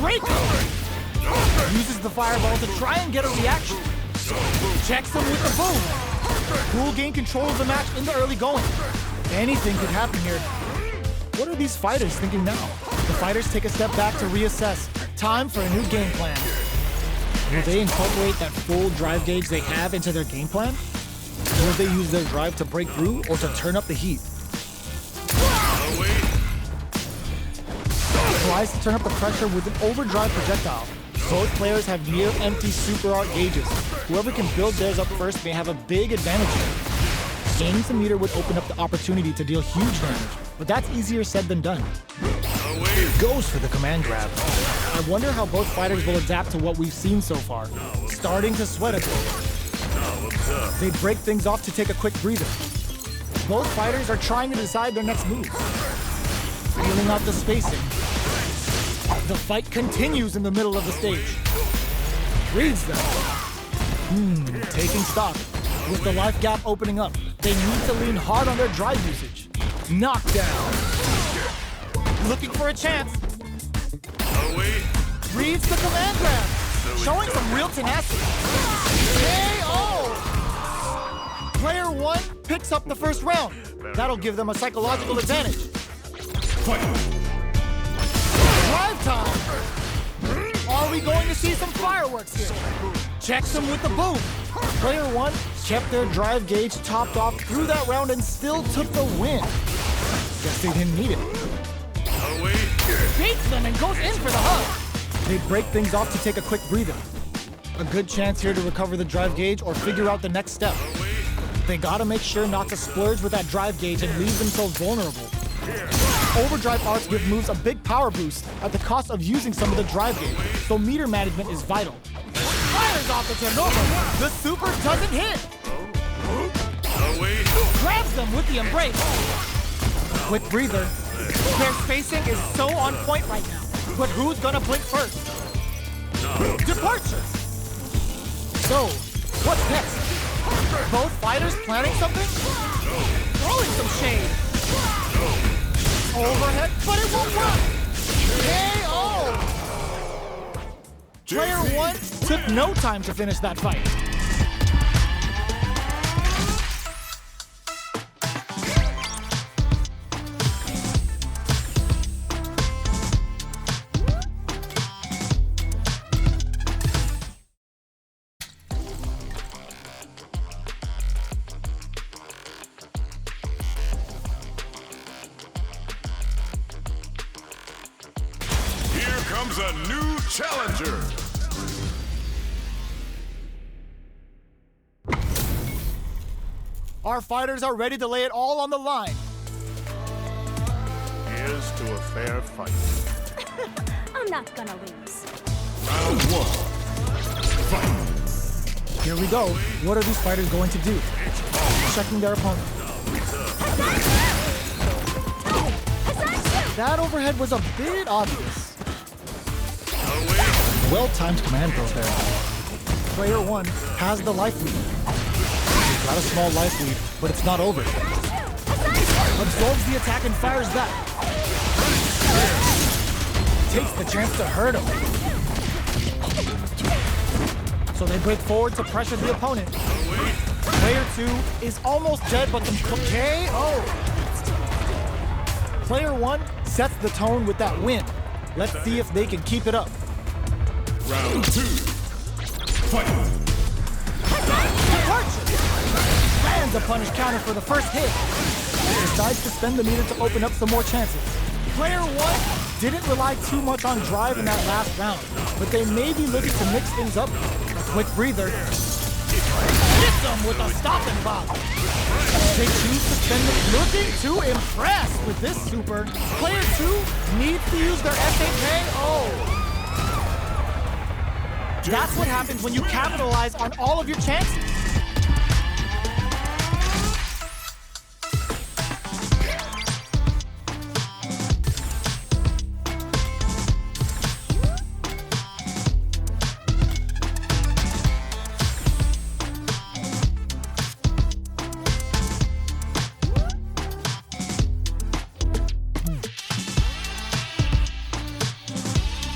Draco! Uses the fireball to try and get a reaction. Checks him with the boom. Cool gain control of the match in the early going. Anything could happen here. What are these fighters thinking now? The fighters take a step back to reassess. Time for a new game plan. Will they incorporate that full drive gauge they have into their game plan? Will they use their drive to break through or to turn up the heat? Tries to turn up the pressure with an overdrive projectile. Both players have near empty super art gauges. Whoever can build theirs up first may have a big advantage here. Gaining some meter would open up the opportunity to deal huge damage, but that's easier said than done. Goes for the command grab. I wonder how both fighters will adapt to what we've seen so far. Starting to sweat a bit. They break things off to take a quick breather. Both fighters are trying to decide their next move. Feeling out the spacing. The fight continues in the middle of the stage. Reads them. Taking stock. With the life gap opening up, they need to lean hard on their drive usage. Knockdown. Looking for a chance. Reads the command grab. Showing some real tenacity. KO! Player 1 picks up the first round. That'll give them a psychological advantage. Drive time! Are we going to see some fireworks here? Checks him with the boom. Player 1 kept their drive gauge topped off through that round and still took the win. Guess they didn't need it. Beats them and goes in for the hug. They break things off to take a quick breather. A good chance here to recover the drive gauge or figure out the next step. They gotta make sure not to splurge with that drive gauge and leave themselves vulnerable. Overdrive arts give moves a big power boost at the cost of using some of the drive gauge, so meter management is vital. Fires off the turnover. The super doesn't hit. Grabs them with the embrace. Quick breather. Their spacing is so on point right now. But who's gonna blink first? Departure. So, what's next? Both fighters planning something? Throwing some shade. Overhead, but it won't work. KO. Player 1 took no time to finish that fight. Comes a new challenger. Our fighters are ready to lay it all on the line. Here's to a fair fight. I'm not gonna lose. Round 1. Fight. Here we go. What are these fighters going to do? Checking their opponent. That overhead was a bit obvious. Well-timed command throw there. Player 1 has the life lead. He's got a small life lead, but it's not over. Absorbs the attack and fires that. Takes the chance to hurt him. So they break forward to pressure the opponent. Player 2 is almost dead, but can KO. Player 1 sets the tone with that win. Let's see if they can keep it up. Round 2. Fight. Lands a punish counter for the first hit. Decides to spend the meter to open up some more chances. Player 1 didn't rely too much on drive in that last round, but they may be looking to mix things up. A quick breather. Hits them with a stop and bop. They choose to spend it looking to impress with this super. Player 2 needs to use their SAKO. That's what happens when you capitalize on all of your chances.